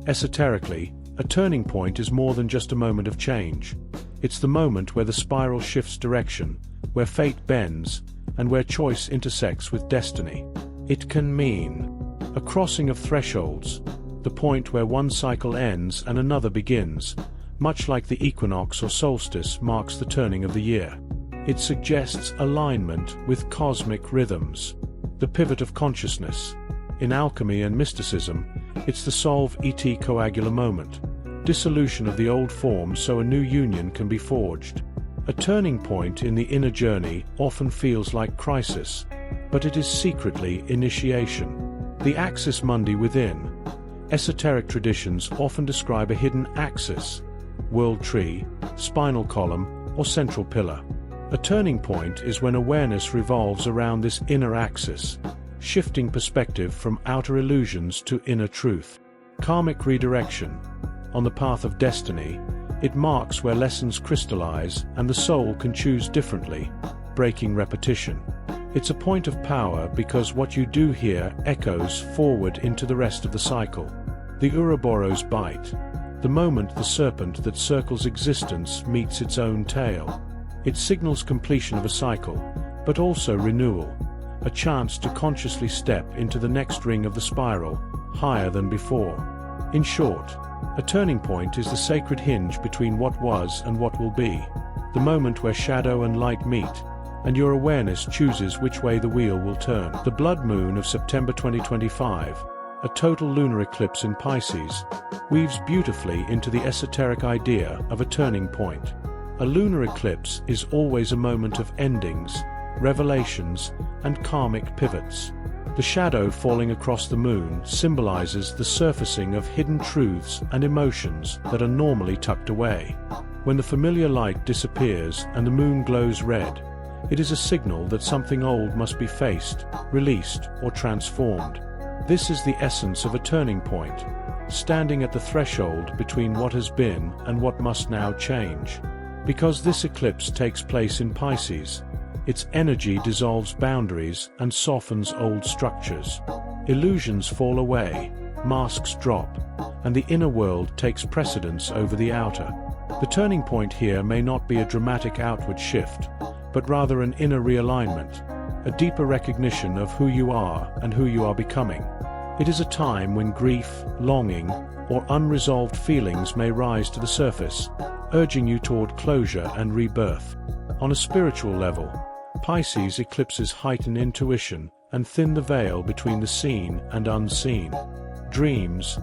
Esoterically, a turning point is more than just a moment of change. It's the moment where the spiral shifts direction, where fate bends, and where choice intersects with destiny. It can mean a crossing of thresholds, the point where one cycle ends and another begins, much like the equinox or solstice marks the turning of the year. It suggests alignment with cosmic rhythms, the pivot of consciousness. In alchemy and mysticism, it's the solve et coagula moment, dissolution of the old form so a new union can be forged. A turning point in the inner journey often feels like crisis, but it is secretly initiation. The axis mundi within. Esoteric traditions often describe a hidden axis, world tree, spinal column, or central pillar. A turning point is when awareness revolves around this inner axis, shifting perspective from outer illusions to inner truth. Karmic redirection. On the path of destiny, it marks where lessons crystallize and the soul can choose differently, breaking repetition. It's a point of power because what you do here echoes forward into the rest of the cycle. The Ouroboros bite. The moment the serpent that circles existence meets its own tail. It signals completion of a cycle, but also renewal, a chance to consciously step into the next ring of the spiral, higher than before. In short, a turning point is the sacred hinge between what was and what will be, the moment where shadow and light meet, and your awareness chooses which way the wheel will turn. The blood moon of September 2025, a total lunar eclipse in Pisces, weaves beautifully into the esoteric idea of a turning point. A lunar eclipse is always a moment of endings, revelations, and karmic pivots. The shadow falling across the moon symbolizes the surfacing of hidden truths and emotions that are normally tucked away. When the familiar light disappears and the moon glows red, it is a signal that something old must be faced, released, or transformed. This is the essence of a turning point, standing at the threshold between what has been and what must now change. Because this eclipse takes place in Pisces, its energy dissolves boundaries and softens old structures. Illusions fall away, masks drop, and the inner world takes precedence over the outer. The turning point here may not be a dramatic outward shift, but rather an inner realignment, a deeper recognition of who you are and who you are becoming. It is a time when grief, longing, or unresolved feelings may rise to the surface, urging you toward closure and rebirth. On a spiritual level, Pisces eclipses heighten intuition and thin the veil between the seen and unseen. Dreams.